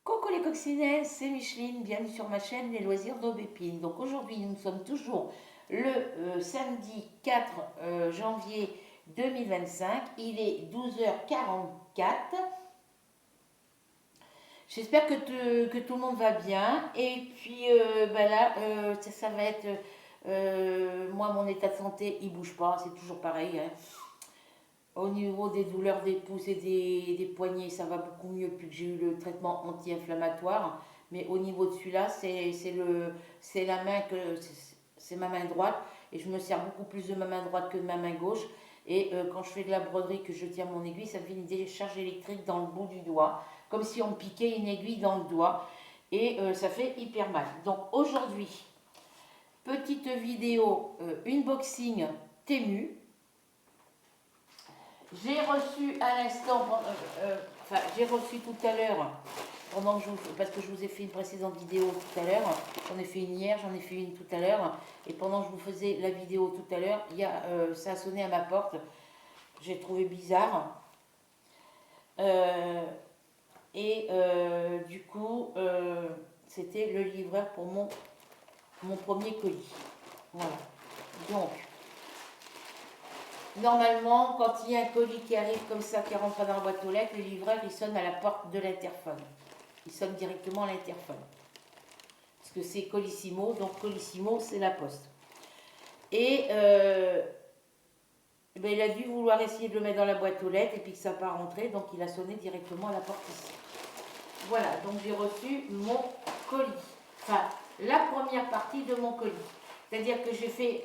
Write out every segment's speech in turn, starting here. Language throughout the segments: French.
Coucou les coccinelles, c'est Micheline, bienvenue sur ma chaîne Les Loisirs d'Aubépine. Donc aujourd'hui nous sommes toujours le samedi 4 janvier 2025, il est 12h44. J'espère que tout le monde va bien et puis là ça va être, moi mon état de santé il bouge pas, c'est toujours pareil, hein. Au niveau des douleurs des pouces et des poignets, ça va beaucoup mieux depuis que j'ai eu le traitement anti-inflammatoire. Mais au niveau de celui-là, c'est la main c'est ma main droite et je me sers beaucoup plus de ma main droite que de ma main gauche. Et quand je fais de la broderie, que je tiens mon aiguille, ça me fait une décharge électrique dans le bout du doigt, comme si on me piquait une aiguille dans le doigt. Et ça fait hyper mal. Donc aujourd'hui, petite vidéo unboxing Temu. J'ai reçu à l'instant, j'ai reçu tout à l'heure, parce que je vous ai fait une précédente vidéo tout à l'heure, j'en ai fait une hier, j'en ai fait une tout à l'heure, et pendant que je vous faisais la vidéo tout à l'heure, ça a sonné à ma porte, j'ai trouvé bizarre, euh, et du coup, c'était le livreur pour mon premier colis. Voilà. Donc, normalement, quand il y a un colis qui arrive comme ça, qui rentre pas dans la boîte aux lettres, le livreur il sonne à la porte de l'interphone. Il sonne directement à l'interphone. Parce que c'est Colissimo, donc Colissimo c'est la poste. Et ben, il a dû vouloir essayer de le mettre dans la boîte aux lettres et puis que ça n'a pas rentré, donc il a sonné directement à la porte ici. Voilà, donc j'ai reçu mon colis. Enfin, la première partie de mon colis. C'est-à-dire que j'ai fait,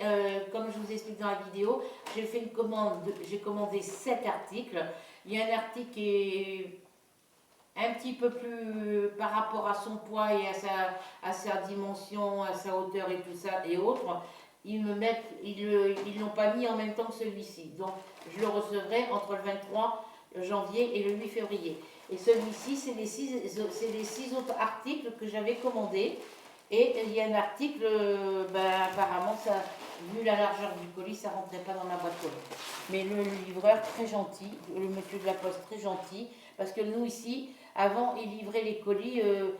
comme je vous explique dans la vidéo, j'ai fait une commande, j'ai commandé 7 articles. Il y a un article qui est un petit peu plus par rapport à son poids et à sa dimension, à sa hauteur et tout ça et autres. Ils l'ont pas mis en même temps que celui-ci. Donc je le recevrai entre le 23 janvier et le 8 février. Et celui-ci, c'est les 6 autres articles que j'avais commandés. Et il y a un article, apparemment, ça, vu la largeur du colis, ça ne rentrait pas dans ma boîte aux lettres. Mais le livreur, très gentil, le monsieur de la poste, très gentil, parce que nous ici, avant, il livrait les colis euh,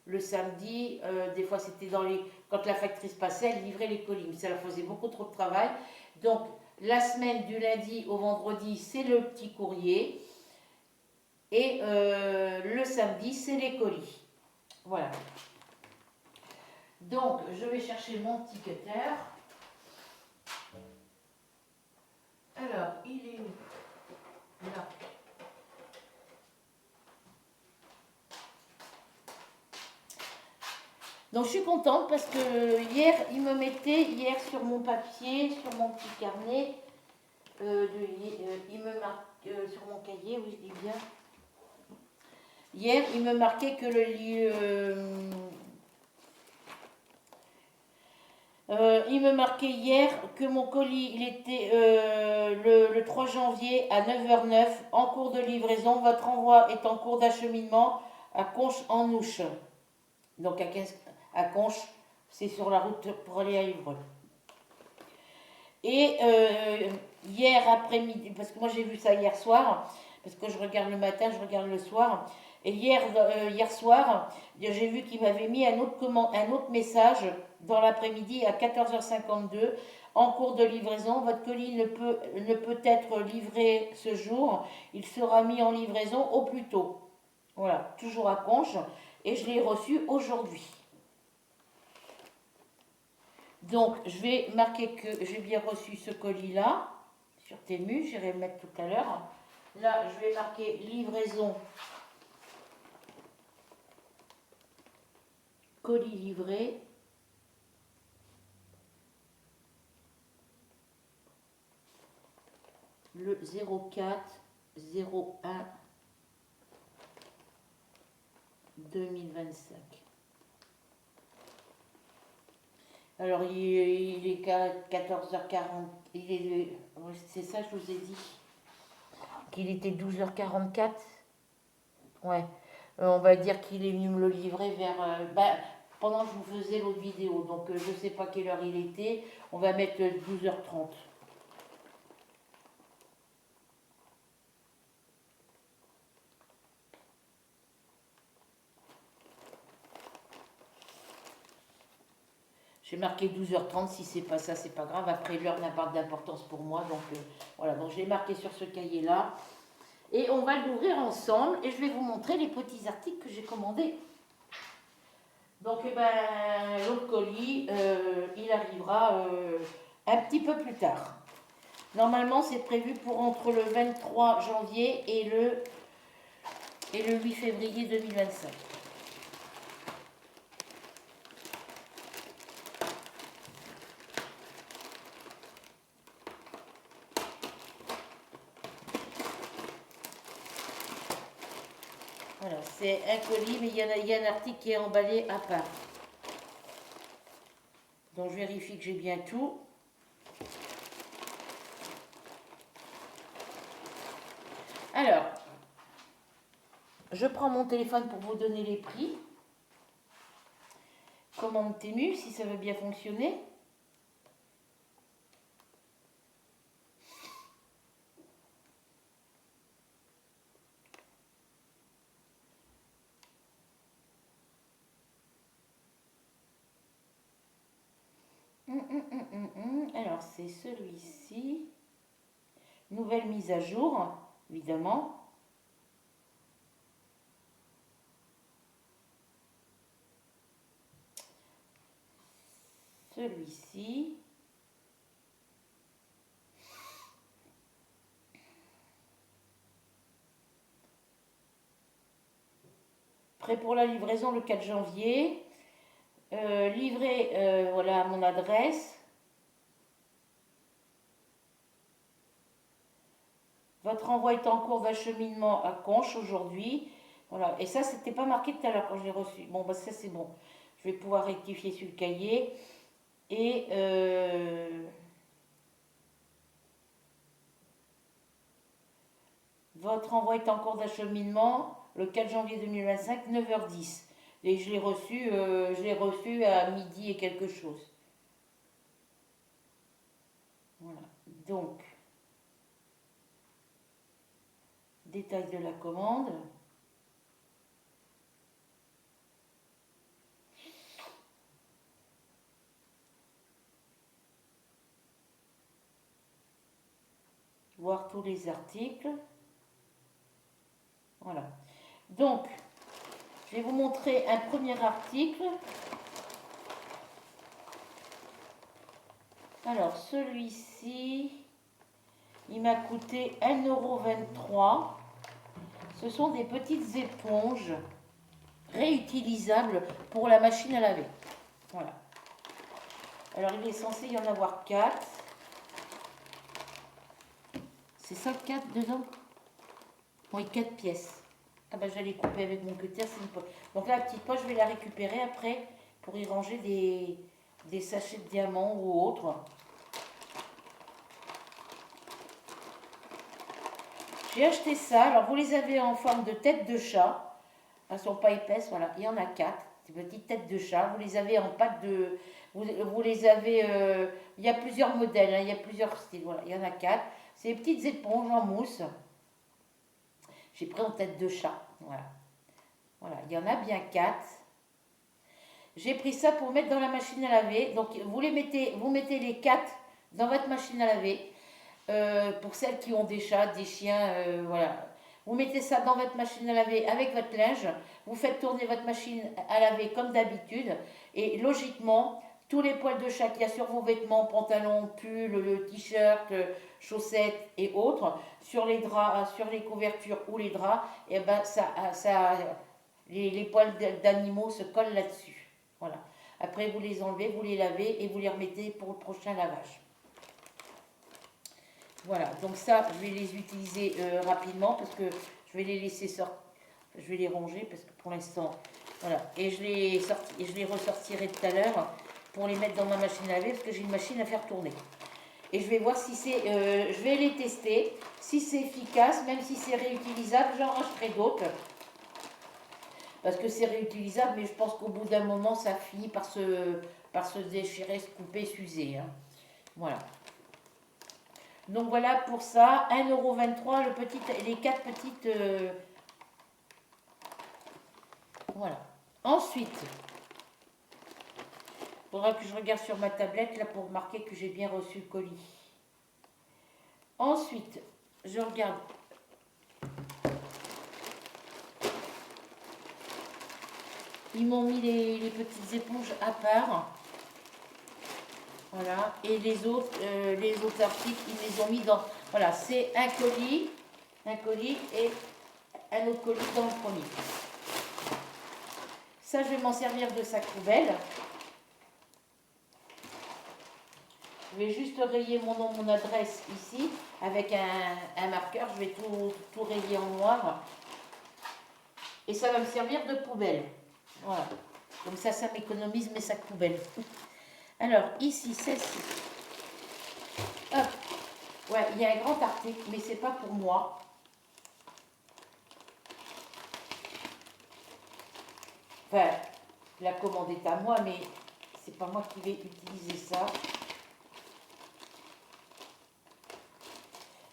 le samedi, des fois c'était quand la factrice passait, elle livrait les colis, mais ça leur faisait beaucoup trop de travail. Donc, la semaine du lundi au vendredi, c'est le petit courrier, et le samedi, c'est les colis. Voilà. Donc, je vais chercher mon petit cutter. Alors, il est où? Là. Donc, je suis contente parce que hier, il me mettait, hier sur mon papier, sur mon petit carnet, il me marque sur mon cahier, oui, je dis bien. Hier, il me marquait que il me marquait hier que mon colis, il était le 3 janvier à 9h09, en cours de livraison. Votre envoi est en cours d'acheminement à Conches-en-Ouche. Donc à Conches, c'est sur la route pour aller à Évreux. Et hier après-midi, parce que moi j'ai vu ça hier soir, parce que je regarde le matin, je regarde le soir, et hier soir, j'ai vu qu'il m'avait mis un autre message dans l'après-midi à 14h52. En cours de livraison, votre colis ne peut être livré ce jour, il sera mis en livraison au plus tôt. Voilà, toujours à Conches, et je l'ai reçu aujourd'hui. Donc, je vais marquer que j'ai bien reçu ce colis-là sur Temu. J'irai le mettre tout à l'heure. Là, je vais marquer livraison, colis livré. Le 04 01 2025. Alors, il est 14h40. C'est ça, je vous ai dit. Qu'il était 12h44. Ouais. On va dire qu'il est venu me le livrer vers. Pendant que je vous faisais l'autre vidéo. Donc, je ne sais pas quelle heure il était. On va mettre 12h30. J'ai marqué 12h30, si c'est pas ça, c'est pas grave. Après, l'heure n'a pas d'importance pour moi. Donc voilà, donc je l'ai marqué sur ce cahier-là. Et on va l'ouvrir ensemble et je vais vous montrer les petits articles que j'ai commandés. Donc l'autre colis, il arrivera un petit peu plus tard. Normalement, c'est prévu pour entre le 23 janvier et le 8 février 2025. Voilà, c'est un colis, mais il y a un article qui est emballé à part. Donc je vérifie que j'ai bien tout. Alors, je prends mon téléphone pour vous donner les prix. Commande Temu, si ça veut bien fonctionner. Alors, c'est celui-ci. Nouvelle mise à jour, évidemment. Celui-ci. Prêt pour la livraison le 4 janvier. Livré, voilà, à mon adresse. Votre envoi est en cours d'acheminement à Conches aujourd'hui. Voilà. Et ça, c'était pas marqué tout à l'heure quand je l'ai reçu. Bon, bah ça c'est bon. Je vais pouvoir rectifier sur le cahier. Et votre envoi est en cours d'acheminement le 4 janvier 2025, 9h10. Et je l'ai reçu à midi et quelque chose. Voilà. Donc, détail de la commande. Voir tous les articles. Voilà. Donc, je vais vous montrer un premier article. Alors, celui-ci, il m'a coûté 1,23 €. Ce sont des petites éponges réutilisables pour la machine à laver. Voilà. Alors, il est censé y en avoir 4. C'est ça, 4 dedans? Oui, 4 pièces. Ah ben, j'allais couper avec mon cutter, c'est une poche. Donc la petite poche, je vais la récupérer après pour y ranger des sachets de diamants ou autres. J'ai acheté ça. Alors, vous les avez en forme de tête de chat. Elles ne sont pas épaisses, voilà. Il y en a 4. Des petites têtes de chat. Vous les avez en pâte de... Vous les avez... il y a plusieurs modèles, hein, il y a plusieurs styles. Voilà, il y en a 4. C'est des petites éponges en mousse. J'ai pris en tête de chat. Voilà. Voilà, il y en a bien 4. J'ai pris ça pour mettre dans la machine à laver. Donc, vous mettez les 4 dans votre machine à laver. Pour celles qui ont des chats, des chiens, voilà. Vous mettez ça dans votre machine à laver avec votre linge. Vous faites tourner votre machine à laver comme d'habitude. Et logiquement, tous les poils de chat qu'il y a sur vos vêtements, pantalons, pulls, t-shirts, chaussettes et autres, sur les draps, sur les couvertures ou les draps, et ben les poils d'animaux se collent là-dessus. Voilà. Après, vous les enlevez, vous les lavez et vous les remettez pour le prochain lavage. Voilà, donc ça, je vais les utiliser rapidement parce que je vais les laisser sortir. Je vais les ranger parce que pour l'instant, voilà. Et je les ressortirai tout à l'heure pour les mettre dans ma machine à laver parce que j'ai une machine à faire tourner. Et je vais voir si c'est... je vais les tester. Si c'est efficace, même si c'est réutilisable, j'en racheterai d'autres. Parce que c'est réutilisable, mais je pense qu'au bout d'un moment, ça finit par se déchirer, se couper, s'user. Hein. Voilà. Donc voilà pour ça, 1,23 €, les 4 petites... voilà. Ensuite, Faudra que je regarde sur ma tablette là pour marquer que j'ai bien reçu le colis. Ensuite, je regarde. Ils m'ont mis les petites éponges à part. Voilà. Et les autres articles, ils les ont mis dans. Voilà, c'est un colis et un autre colis dans le premier. Ça, je vais m'en servir de sac poubelle. Je vais juste rayer mon nom, mon adresse ici avec un marqueur. Je vais tout rayer en noir. Et ça va me servir de poubelle. Voilà. Comme ça m'économise mes sacs poubelles. Alors, ici, celle-ci. Hop. Ouais, il y a un grand article, mais c'est pas pour moi. Enfin, la commande est à moi, mais c'est pas moi qui vais utiliser ça.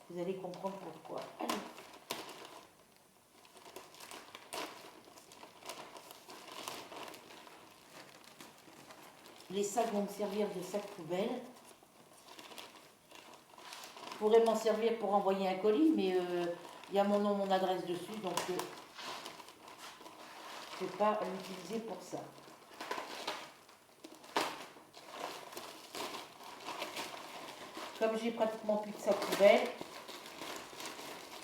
Vous allez comprendre pourquoi. Allez. Les sacs vont me servir de sac poubelle. Je pourrais m'en servir pour envoyer un colis, mais il y a mon nom, mon adresse dessus, donc je ne vais pas l'utiliser pour ça. Comme j'ai pratiquement plus de sac poubelle,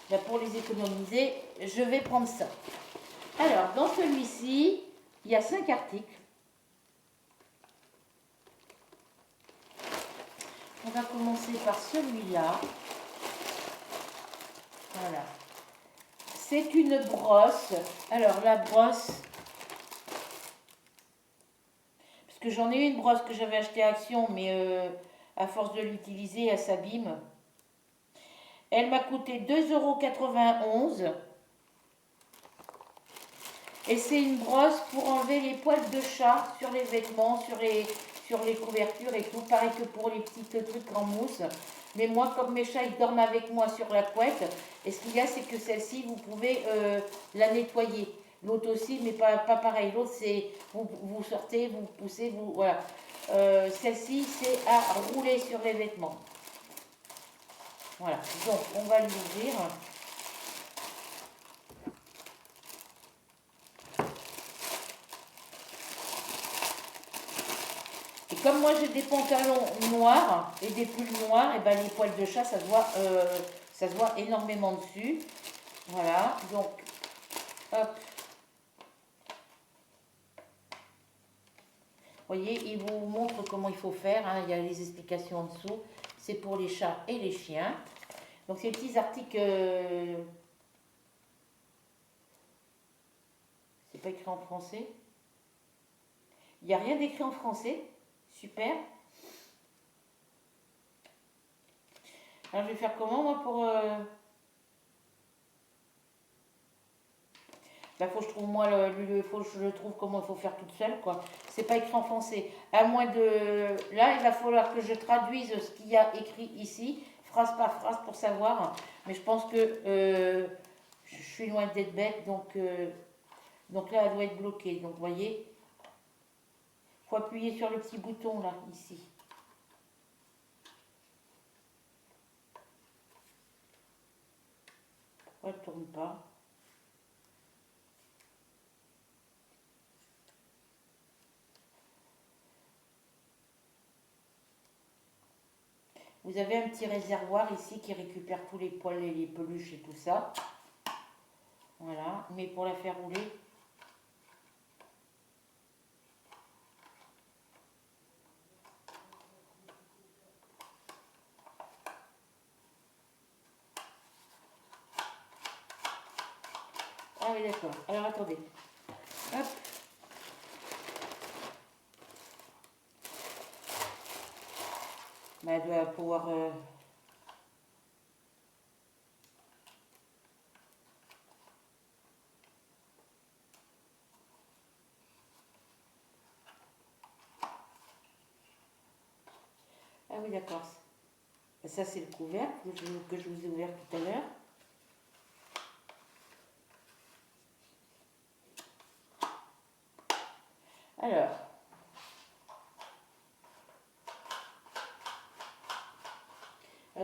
ben pour les économiser, je vais prendre ça. Alors, dans celui-ci, il y a 5 articles. On va commencer par celui-là. Voilà. C'est une brosse. Alors, la brosse, parce que j'en ai une brosse que j'avais achetée à Action, mais à force de l'utiliser, elle s'abîme. Elle m'a coûté 2,91 €. Et c'est une brosse pour enlever les poils de chat sur les vêtements, sur les couvertures et tout. Pareil que pour les petits trucs en mousse. Mais moi, comme mes chats, ils dorment avec moi sur la couette. Et ce qu'il y a, c'est que celle-ci, vous pouvez la nettoyer. L'autre aussi, mais pas pareil. L'autre, c'est vous sortez, vous poussez, vous voilà. Celle-ci, c'est à rouler sur les vêtements. Voilà. Donc, on va l'ouvrir. Et comme moi j'ai des pantalons noirs et des pulls noirs, et ben les poils de chat, ça se voit énormément dessus. Voilà, donc, hop. Vous voyez, il vous montre comment il faut faire, hein. Il y a les explications en dessous. C'est pour les chats et les chiens. Donc ces petits articles, c'est pas écrit en français. Il n'y a rien d'écrit en français. Super. Alors je vais faire comment moi pour... Bah, faut que je trouve moi faut que je trouve comment il faut faire toute seule quoi. C'est pas écrit en français. À moins de là, il va falloir que je traduise ce qu'il y a écrit ici, phrase par phrase pour savoir. Mais je pense que je suis loin d'être bête, donc là elle doit être bloquée. Donc vous voyez, faut appuyer sur le petit bouton là ici. Pourquoi elle tourne pas? Vous avez un petit réservoir ici qui récupère tous les poils et les peluches et tout ça. Voilà, mais pour la faire rouler, ah oui d'accord. Alors attendez. Hop. Bah, elle doit pouvoir... Ah oui, d'accord. Ça, c'est le couvercle que je vous ai ouvert tout à l'heure. Alors,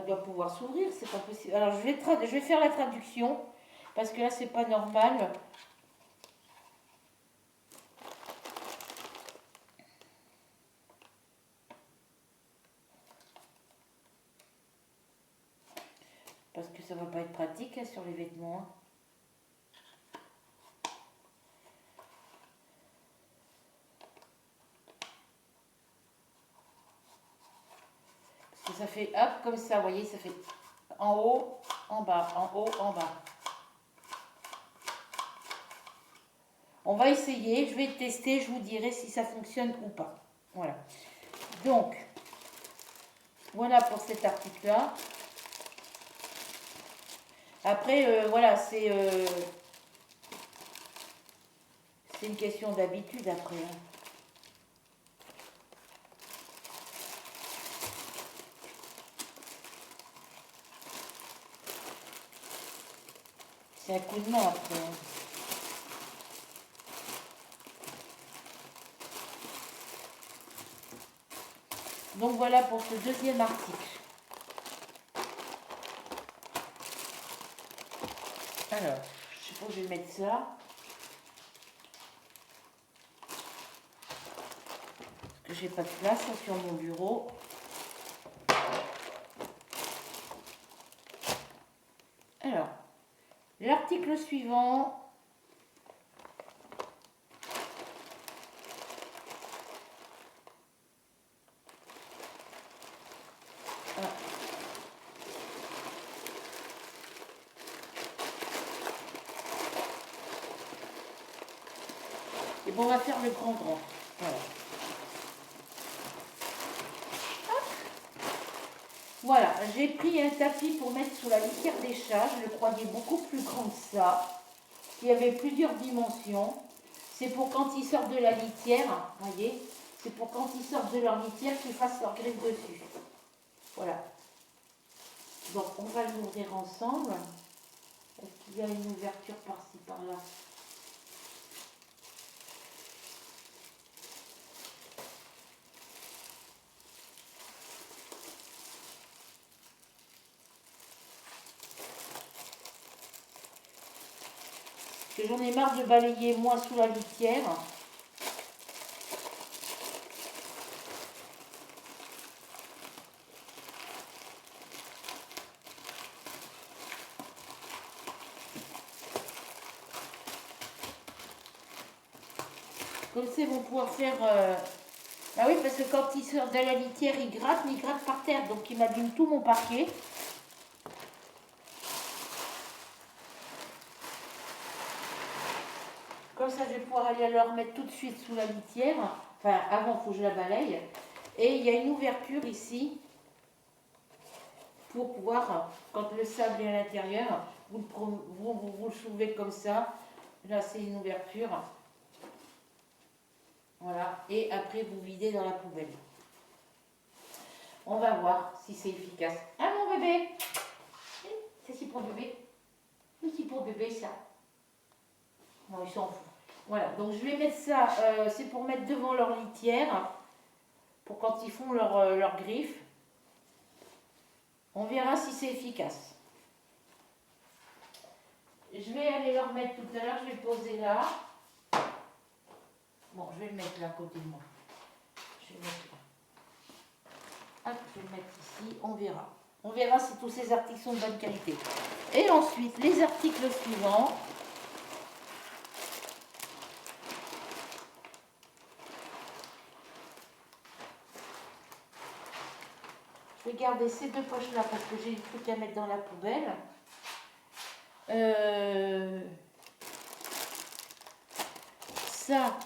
doit pouvoir s'ouvrir, c'est pas possible. Alors je vais faire la traduction, parce que là c'est pas normal. Parce que ça va pas être pratique hein, sur les vêtements. Parce que ça fait hop comme ça, vous voyez, ça fait en haut, en bas, en haut, en bas. On va essayer, je vais tester, je vous dirai si ça fonctionne ou pas. Voilà. Donc, voilà pour cet article-là. Après, voilà, c'est une question d'habitude après. Hein. C'est un coup de main après. Hein. Donc voilà pour ce deuxième article. Alors, je sais pas où je vais mettre ça. Parce que j'ai pas de place hein, sur mon bureau. Alors, l'article suivant. Ah. Et bon, on va faire le grand. Voilà. Voilà, j'ai pris un tapis pour mettre sous la litière des chats. Je le croyais beaucoup plus grand que ça. Il y avait plusieurs dimensions. C'est pour quand ils sortent de la litière, vous voyez, c'est pour quand ils sortent de leur litière qu'ils fassent leur griffe dessus. Voilà. Donc on va l'ouvrir ensemble. Est-ce qu'il y a une ouverture par-ci, par-là? Parce que j'en ai marre de balayer moi sous la litière. Comme ça, ils vont pouvoir faire... Ah oui, parce que quand ils sortent de la litière, ils grattent, mais ils grattent par terre. Donc, ils m'abîment tout mon parquet. Comme ça, je vais pouvoir aller leur mettre tout de suite sous la litière. Enfin, avant, il faut que je la balaye. Et il y a une ouverture ici pour pouvoir, quand le sable est à l'intérieur, vous le soulevez comme ça. Là, c'est une ouverture. Voilà. Et après, vous videz dans la poubelle. On va voir si c'est efficace. Ah, mon bébé! C'est si pour bébé. C'est si pour bébé, ça. Bon, ils s'en foutent. Voilà. Donc, je vais mettre ça. C'est pour mettre devant leur litière. Pour quand ils font leur griffe. On verra si c'est efficace. Je vais aller leur mettre tout à l'heure. Je vais le poser là. Bon, je vais le mettre là à côté de moi. Je vais le mettre là. Hop, je vais le mettre ici. On verra. On verra si tous ces articles sont de bonne qualité. Et ensuite, les articles suivants. Je vais garder ces deux poches-là parce que j'ai des trucs à mettre dans la poubelle. Ça,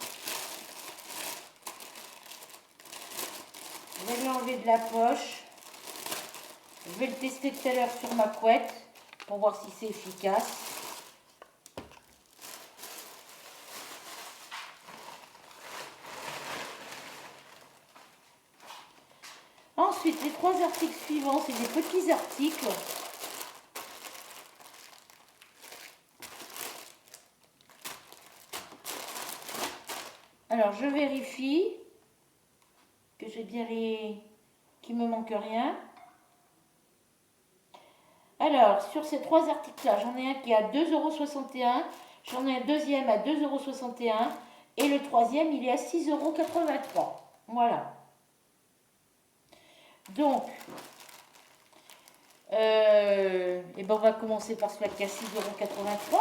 je vais l'enlever de la poche. Je vais le tester tout à l'heure sur ma couette pour voir si c'est efficace. Ensuite, les trois articles suivants, c'est des petits articles. Alors, je vérifie que j'ai bien qu'il ne me manque rien. Alors, sur ces trois articles-là, j'en ai un qui est à 2,61 €, j'en ai un deuxième à 2,61 € et le troisième, il est à 6,83 €. Voilà. Donc, et ben on va commencer par celui qui est à 6,83 €.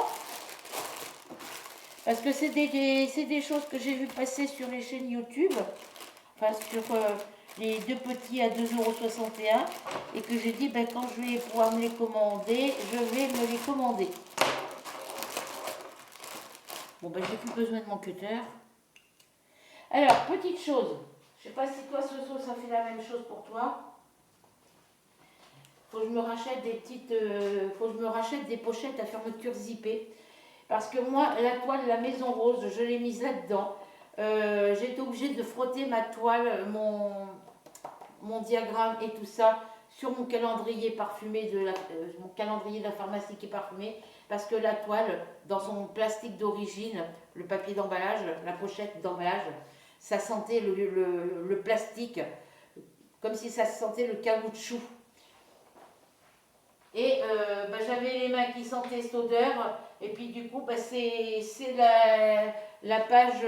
Parce que c'est des choses que j'ai vu passer sur les chaînes YouTube, enfin sur les deux petits à 2,61 € et que j'ai dit, ben, quand je vais pouvoir me les commander, je vais me les commander. Bon, ben j'ai plus besoin de mon cutter. Alors, petite chose, je sais pas si toi, Soso, ça fait la même chose pour toi. Faut que je me rachète faut que je me rachète des pochettes à fermeture zippée. Parce que moi, la toile, la maison rose, je l'ai mise là-dedans. J'ai été obligée de frotter ma toile, mon diagramme et tout ça sur mon calendrier parfumé, mon calendrier de la pharmacie qui est parfumé. Parce que la toile, dans son plastique d'origine, le papier d'emballage, la pochette d'emballage, ça sentait le plastique, comme si ça sentait le caoutchouc. Et bah, j'avais les mains qui sentaient cette odeur. Et puis du coup, bah, c'est la page,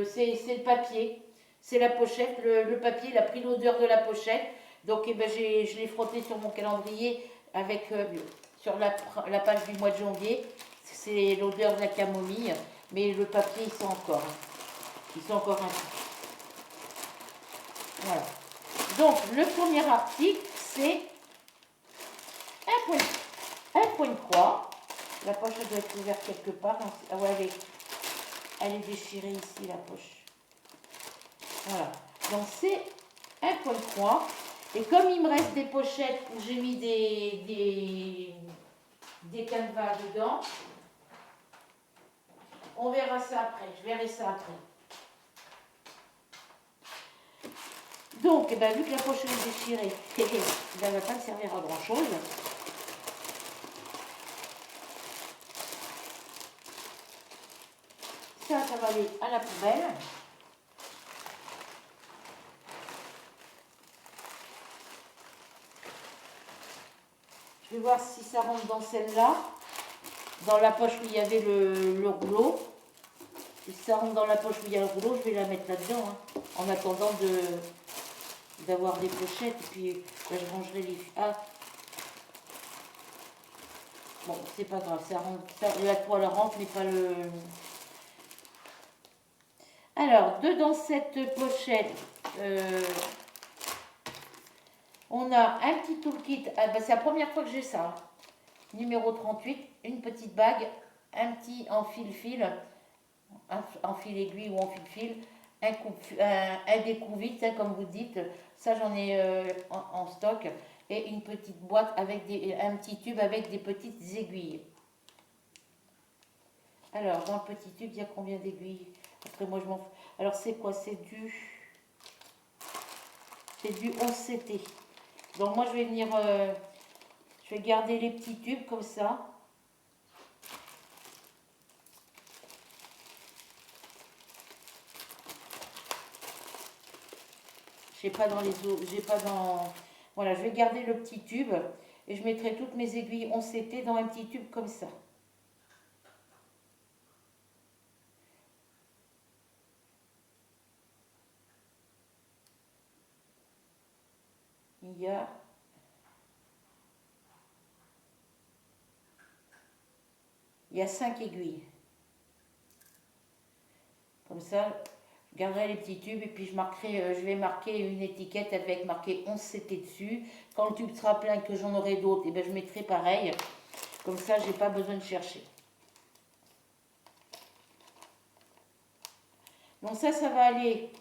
c'est le papier. C'est la pochette. Le papier, il a pris l'odeur de la pochette. Donc eh ben, je l'ai frotté sur mon calendrier avec, sur la page du mois de janvier. C'est l'odeur de la camomille. Mais le papier, il sent encore. Il sent encore un peu. Voilà. Donc le premier article, c'est un point de croix. La poche doit être ouverte quelque part. Ah ouais, elle est déchirée ici, la poche. Voilà. Donc c'est un point de croix. Et comme il me reste des pochettes où j'ai mis des canevas dedans, on verra ça après. Je verrai ça après. Donc, eh ben, vu que la poche est déchirée, elle ne va pas me servir à grand chose. Ça va aller à la poubelle. Je vais voir si ça rentre dans celle-là, dans la poche où il y avait le rouleau. Si ça rentre dans la poche où il y a le rouleau, je vais la mettre là-dedans, hein, en attendant d'avoir des pochettes. Et puis là, je rangerai les... Ah, bon, c'est pas grave, ça rentre, la toile rentre, mais pas le... Alors, dedans cette pochette, on a un petit toolkit. Ah, bah, c'est la première fois que j'ai ça. Hein. Numéro 38, une petite bague, un petit en fil-fil, en fil aiguille ou en fil-fil, un découvite, hein, comme vous dites. Ça, j'en ai en stock. Et une petite boîte avec un petit tube avec des petites aiguilles. Alors, dans le petit tube, il y a combien d'aiguilles? Après, moi, je m'en fous. Alors, c'est quoi? C'est du 11CT. Donc, moi, je vais venir... je vais garder les petits tubes comme ça. J'ai pas dans les autres... J'ai pas dans... Voilà, je vais garder le petit tube. Et je mettrai toutes mes aiguilles 11CT dans un petit tube comme ça. Il y a 5 aiguilles. Comme ça, je garderai les petits tubes et puis je vais marquer une étiquette avec marqué 11CT dessus. Quand le tube sera plein et que j'en aurai d'autres, et ben je mettrai pareil. Comme ça, j'ai pas besoin de chercher. Donc ça va aller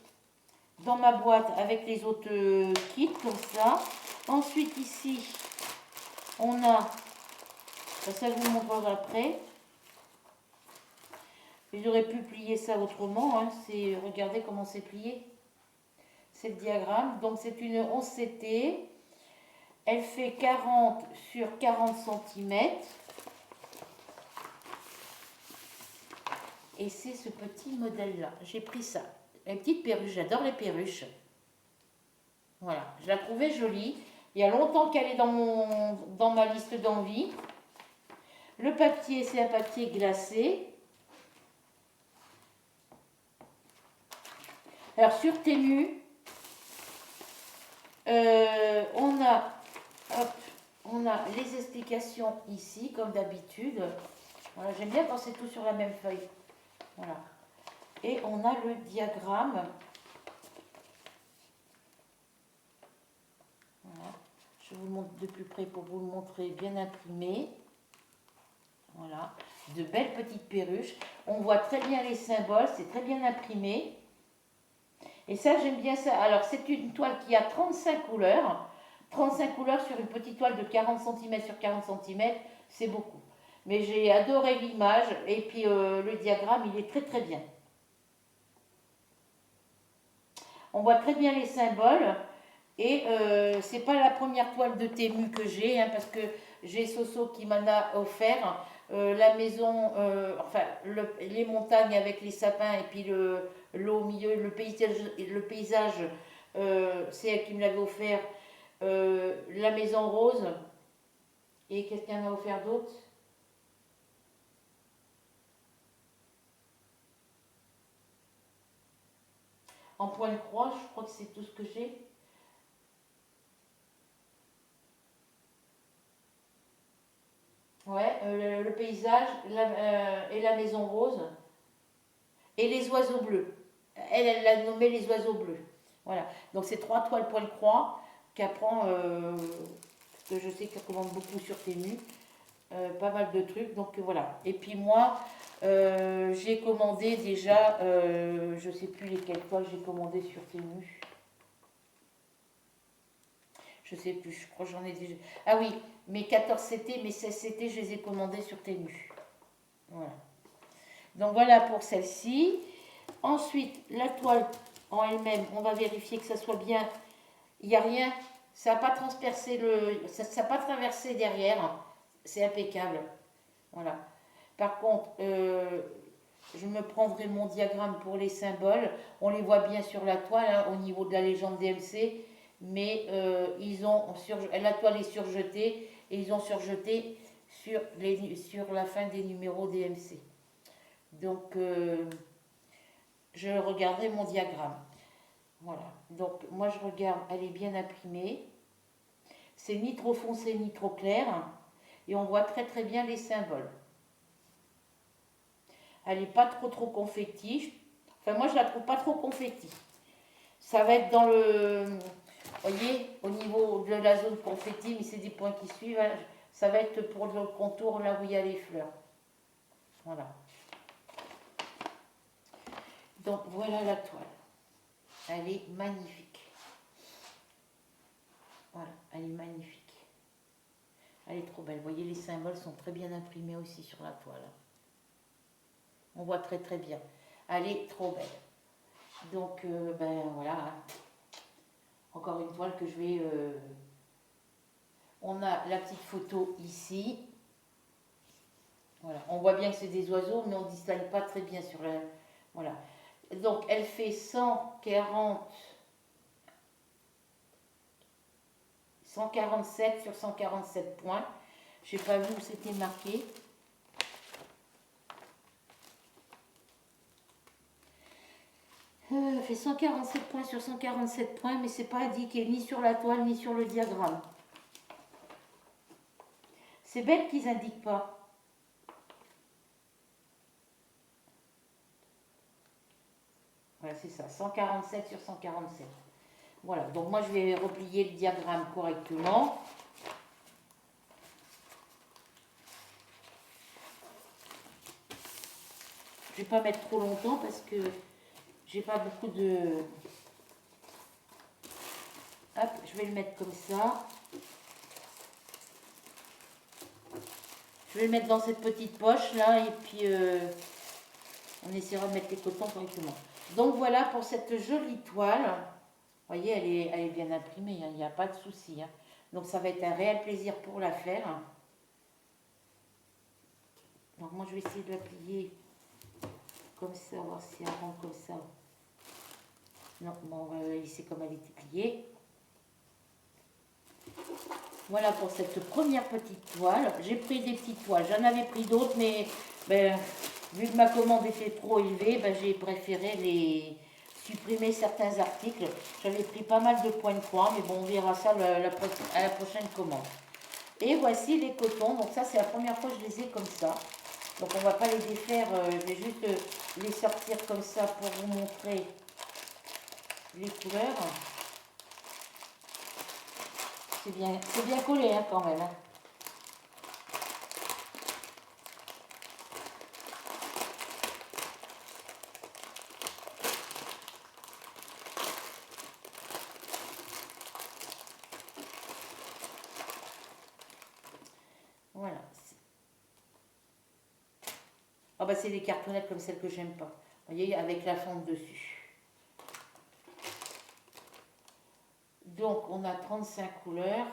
dans ma boîte avec les autres kits, comme ça. Ensuite, ici, on a... Ça, je vous montrerai après. J'aurais pu plier ça autrement. Hein. Regardez comment c'est plié. C'est le diagramme. Donc, c'est une 11CT. Elle fait 40 sur 40 cm. Et c'est ce petit modèle-là. J'ai pris ça. Une petite perruche. J'adore les perruches. Voilà. Je la trouvais jolie. Il y a longtemps qu'elle est dans ma liste d'envie. Le papier, c'est un papier glacé. Alors sur Temu, on a les explications ici, comme d'habitude. Voilà, j'aime bien quand c'est tout sur la même feuille. Voilà. Et on a le diagramme. Voilà. Je vous le montre de plus près pour vous le montrer bien imprimé. Voilà. De belles petites perruches. On voit très bien les symboles, c'est très bien imprimé. Et ça, j'aime bien ça. Alors, c'est une toile qui a 35 couleurs. 35 couleurs sur une petite toile de 40 cm sur 40 cm, c'est beaucoup. Mais j'ai adoré l'image et puis le diagramme, il est très très bien. On voit très bien les symboles et c'est pas la première toile de Temu que j'ai, parce que j'ai Soso qui m'en a offert. La maison, enfin les montagnes avec les sapins et puis l'eau au milieu, le paysage c'est elle qui me l'avait offert. La maison rose et quelqu'un m'a offert d'autres. En point de croix, je crois que c'est tout ce que j'ai. Ouais, le paysage et la maison rose et les oiseaux bleus. Elle l'a nommé les oiseaux bleus. Voilà. Donc c'est 3 toiles point de croix qu'apprend, que je sais qu'elle commande beaucoup sur Temu. Pas mal de trucs. Donc voilà. Et puis moi, j'ai commandé déjà, je sais plus lesquelles toiles j'ai commandé sur Temu. Je sais plus, je crois que j'en ai déjà. Ah oui, mes 14 CT, mes 16 CT, je les ai commandés sur Temu. Voilà. Donc voilà pour celle-ci. Ensuite, la toile en elle-même, on va vérifier que ça soit bien. Il n'y a rien, ça n'a pas transpercé ça n'a pas traversé derrière. C'est impeccable. Voilà. Par contre, je me prendrai mon diagramme pour les symboles. On les voit bien sur la toile, au niveau de la légende DMC. Mais la toile est surjetée et ils ont surjeté sur la fin des numéros DMC. Donc, je regarderai mon diagramme. Voilà. Donc, moi, je regarde, elle est bien imprimée. C'est ni trop foncé ni trop clair. Et on voit très très bien les symboles. Elle n'est pas trop confetti. Enfin, moi, je la trouve pas trop confetti. Ça va être dans le... Vous voyez, au niveau de la zone confetti, mais c'est des points qui suivent. Ça va être pour le contour, là où il y a les fleurs. Voilà. Donc, voilà la toile. Elle est magnifique. Voilà, elle est magnifique. Elle est trop belle. Vous voyez, les symboles sont très bien imprimés aussi sur la toile. On voit très très bien. Elle est trop belle. Donc, ben voilà. Encore une toile que je vais... On a la petite photo ici. Voilà. On voit bien que c'est des oiseaux, mais on ne distingue pas très bien sur la... Voilà. Donc, elle fait 147 sur 147 points. Je n'ai pas vu où c'était marqué. Elle fait 147 points sur 147 points, mais c'est pas indiqué ni sur la toile ni sur le diagramme. C'est bête qu'ils n'indiquent pas. Voilà, c'est ça, 147 sur 147. Voilà, donc moi je vais replier le diagramme correctement. Je ne vais pas mettre trop longtemps parce que j'ai pas beaucoup de... Hop, je vais le mettre comme ça. Je vais le mettre dans cette petite poche là et puis on essaiera de mettre les cotons correctement. Donc voilà pour cette jolie toile. Vous voyez, elle est bien imprimée, il n'y a pas de souci. Donc ça va être un réel plaisir pour la faire. Donc moi je vais essayer de la plier comme ça, voir si elle rentre comme ça. Non, bon, on va la laisser comme elle était pliée. Voilà pour cette première petite toile. J'ai pris des petites toiles. J'en avais pris d'autres, mais ben, vu que ma commande était trop élevée, ben, j'ai préféré les supprimer certains articles. J'avais pris pas mal de points de croix, mais bon, on verra ça à la prochaine commande. Et voici les cotons. Donc ça, c'est la première fois que je les ai comme ça. Donc on va pas les défaire. Je vais juste les sortir comme ça pour vous montrer les couleurs. C'est bien collé hein, quand même. Hein. Voilà. Ah bah c'est des cartonnettes comme celles que j'aime pas. Vous voyez, avec la fente dessus. Donc on a 35 couleurs.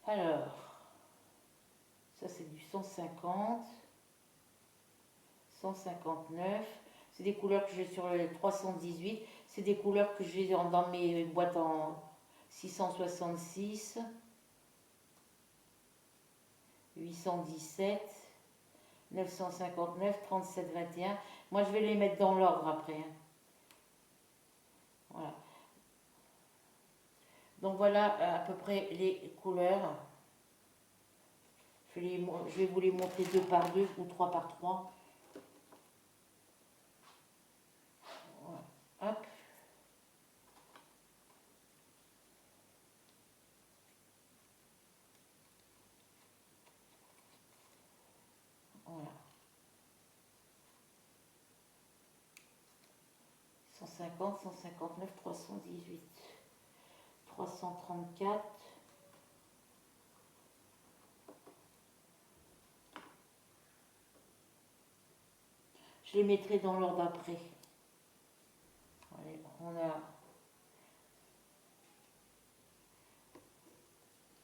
Alors, ça c'est du 150, 159. C'est des couleurs que j'ai sur le 318. C'est des couleurs que j'ai dans mes boîtes en 666, 817, 959, 37, 21. Moi je vais les mettre dans l'ordre après. Hein. Voilà. Donc voilà à peu près les couleurs. Je vais vous les montrer 2 par 2 ou 3 par 3. Voilà. Hop. Voilà. 150, 159, 318, 334. Je les mettrai dans l'ordre après. Allez, on a...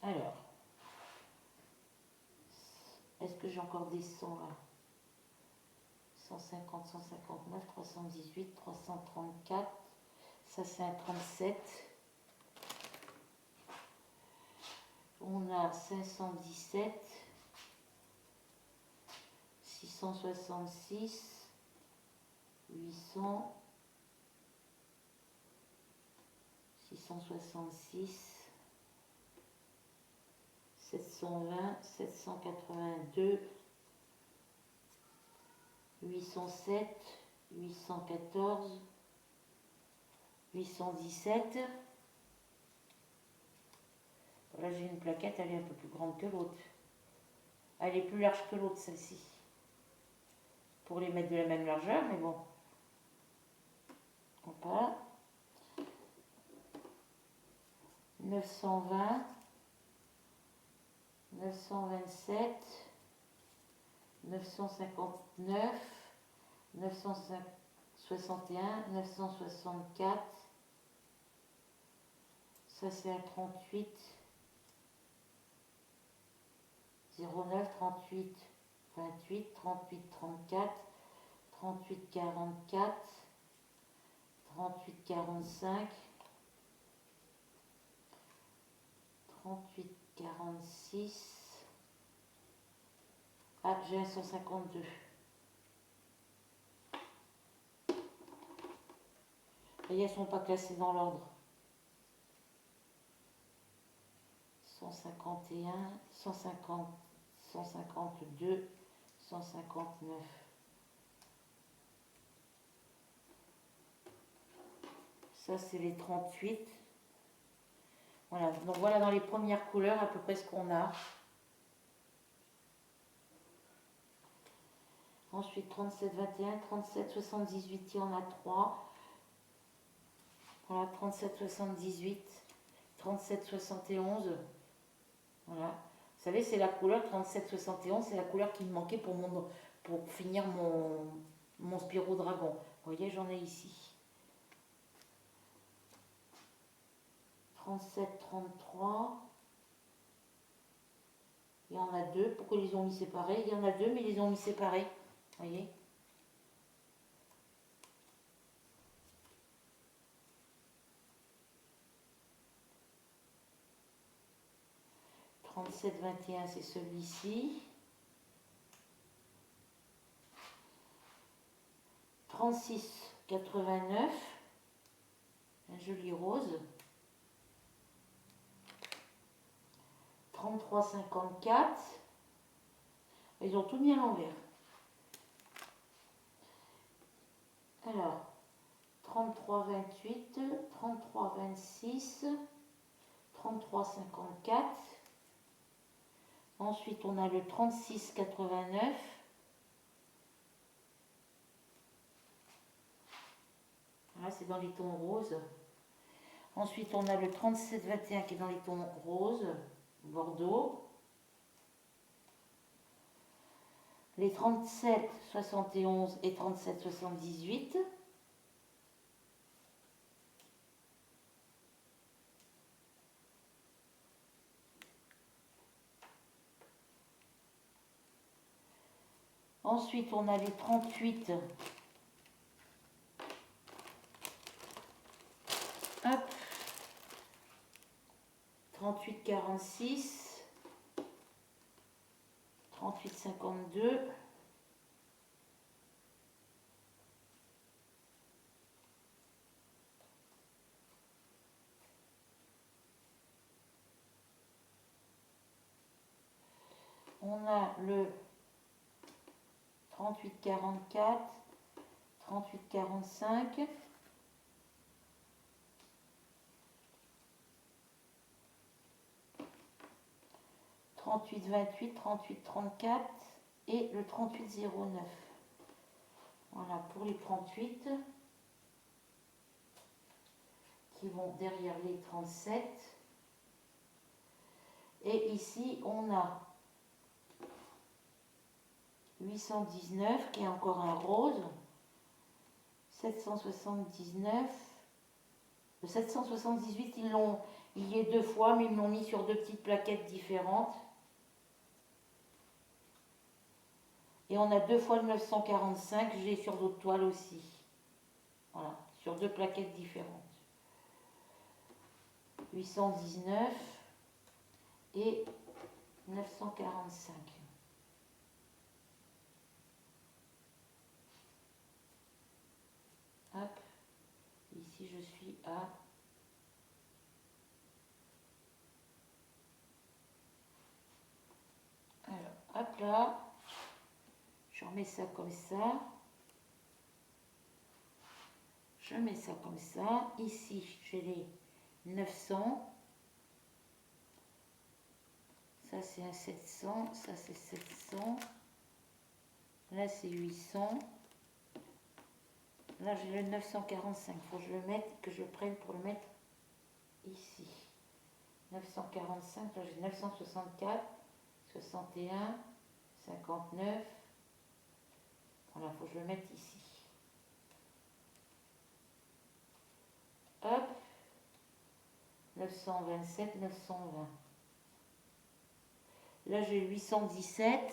Alors, est-ce que j'ai encore des 100 là? 150, 159, 318, 334. Ça, c'est un 37. On a 517, 666, 800, 666, 720, 782, 807, 814, 817. Là, j'ai une plaquette, elle est un peu plus grande que l'autre. Elle est plus large que l'autre, celle-ci. Pour les mettre de la même largeur, mais bon. Voilà. 920, 927, 959, 961, 964. Ça, c'est un 38. 09, 38, 28, 38, 34, 38, 44, 38, 45, 38, 46. Ah, j'ai un 152. Et elles ne sont pas classées dans l'ordre. 151, 150, 152, 159. Ça, c'est les 38. Voilà, donc voilà dans les premières couleurs à peu près ce qu'on a. Ensuite, 37, 21, 37, 78, il y en a 3. Voilà, 37, 78, 37, 71. Voilà. Vous savez, c'est la couleur 37, 71, c'est la couleur qui me manquait pour finir mon Spyro Dragon. Vous voyez, j'en ai ici. 37, 33. Il y en a 2. Pourquoi ils les ont mis séparés? Il y en a 2, mais ils les ont mis séparés. Vous voyez? 37,21, c'est celui-ci. 36,89, un joli rose. 33,54, ils ont tout mis à l'envers. Alors, 33,28, 33,26, 33,54. Ensuite, on a le 36,89. Là, c'est dans les tons roses. Ensuite, on a le 37,21 qui est dans les tons roses, bordeaux. Les 37,71 et 37,78. Ensuite, on a les 38. Hop. 38,46. 38,52. On a le 38,44, 38,45. « 38,28, 38,34 et le 38,09. Voilà pour les 38 qui vont derrière les 37. Et ici, on a 819 qui est encore un rose. 779. Le 778, il y est deux fois, mais ils l'ont mis sur deux petites plaquettes différentes. Et on a deux fois le 945, j'ai sur d'autres toiles aussi. Voilà, sur deux plaquettes différentes. 819 et 945. Hop, ici je suis à... Alors, hop là. Je remets ça comme ça. Je mets ça comme ça. Ici, j'ai les 900. Ça, c'est un 700. Ça, c'est 700. Là, c'est 800. Là, j'ai le 945. Il faut que je le mette, que je prenne pour le mettre ici. 945. Là, j'ai 964, 61, 59. Voilà, il faut que je le mette ici. Hop. 927, 920. Là, j'ai 817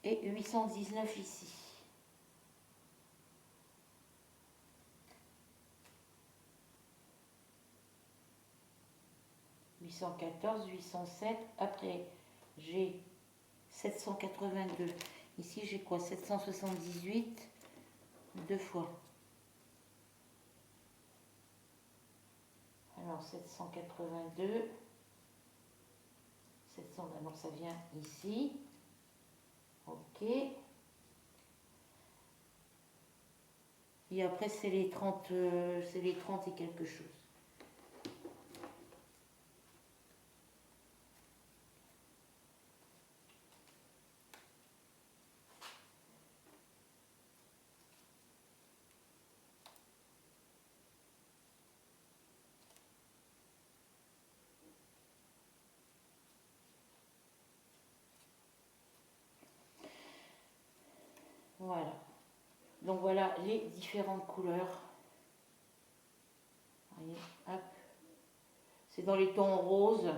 et 819 ici. 814, 807. Après, j'ai 782. Ici, j'ai quoi? 778, deux fois. Alors, 782. 700, alors ça vient ici. Ok. Et après, c'est les 30 et quelque chose. Voilà. Donc voilà les différentes couleurs. Voyez, hop. C'est dans les tons rose,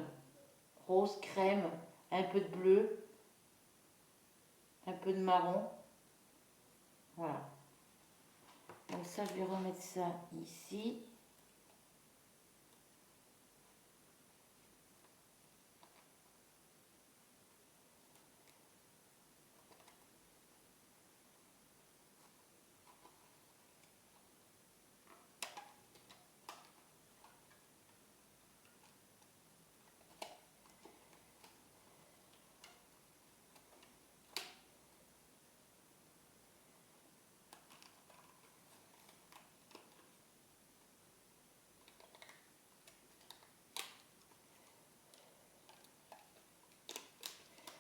rose, crème, un peu de bleu, un peu de marron. Voilà. Donc ça, je vais remettre ça ici.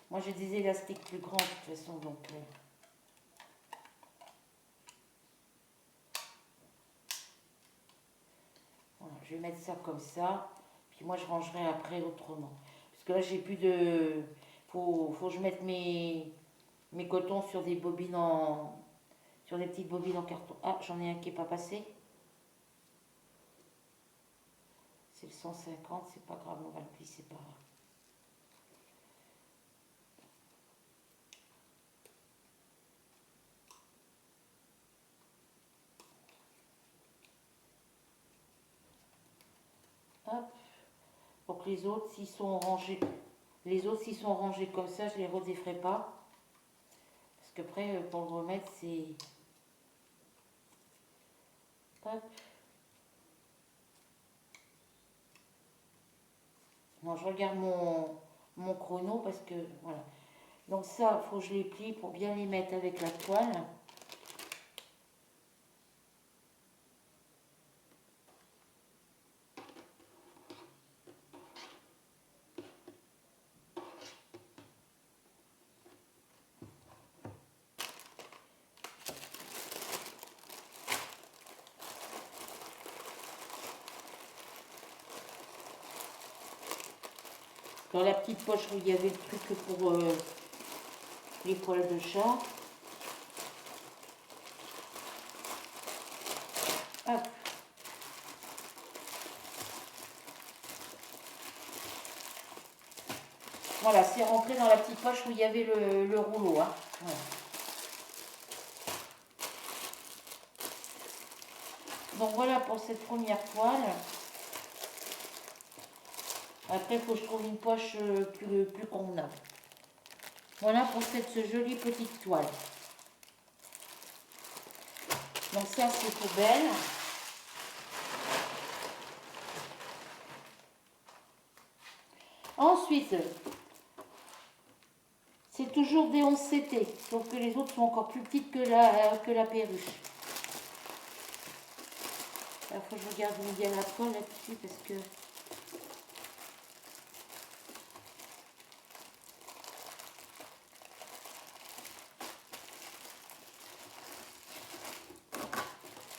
Moi j'ai des élastiques plus grands de toute façon, donc... voilà, je vais mettre ça comme ça. Puis moi je rangerai après autrement. Parce que là j'ai plus de... Faut que je mette mes cotons sur des bobines en... Sur des petites bobines en carton. Ah, j'en ai un qui n'est pas passé. C'est le 150, c'est pas grave, on va le plisser par là. Hop. Pour que les autres, s'ils sont rangés, comme ça, je les redéfrais pas. Parce qu'après, pour le remettre, c'est... Hop. Non, je regarde mon chrono parce que, voilà. Donc ça, il faut que je les plie pour bien les mettre avec la toile. Dans la petite poche où il y avait le truc pour les poils de chat. Hop. Voilà, c'est rentré dans la petite poche où il y avait le rouleau. Hein. Voilà. Donc voilà pour cette première toile. Après, il faut que je trouve une poche plus convenable. Voilà pour cette jolie petite toile. Donc ça, c'est poubelle. Ensuite, c'est toujours des 11 CT, sauf que les autres sont encore plus petites que la perruche. Il faut que je regarde où il y a la toile là-dessus parce que...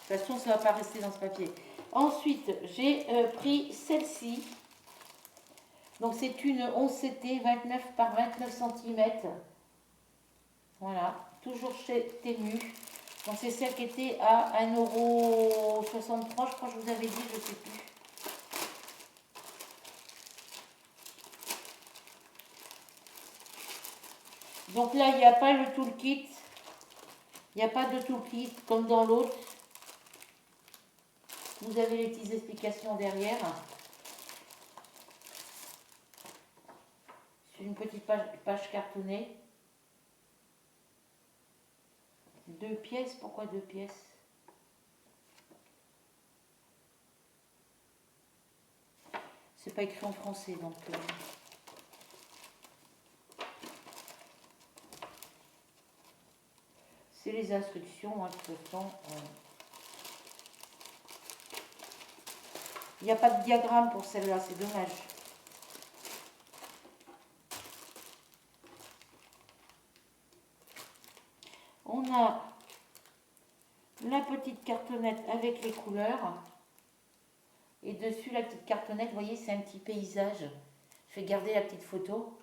De toute façon, ça ne va pas rester dans ce papier. Ensuite, j'ai pris celle-ci. Donc, c'est une 11 CT 29 par 29 cm. Voilà, toujours chez Temu. Donc, c'est celle qui était à 1,63 €. Je crois que je vous avais dit, je ne sais plus. Donc là, il n'y a pas le toolkit. Il n'y a pas de toolkit comme dans l'autre. Vous avez les petites explications derrière. C'est une petite page cartonnée. 2 pièces, pourquoi 2 pièces? C'est pas écrit en français, donc... c'est les instructions, hein, de toute façon. Il n'y a pas de diagramme pour celle-là, c'est dommage. On a la petite cartonnette avec les couleurs. Et dessus, la petite cartonnette, vous voyez, c'est un petit paysage. Je vais garder la petite photo.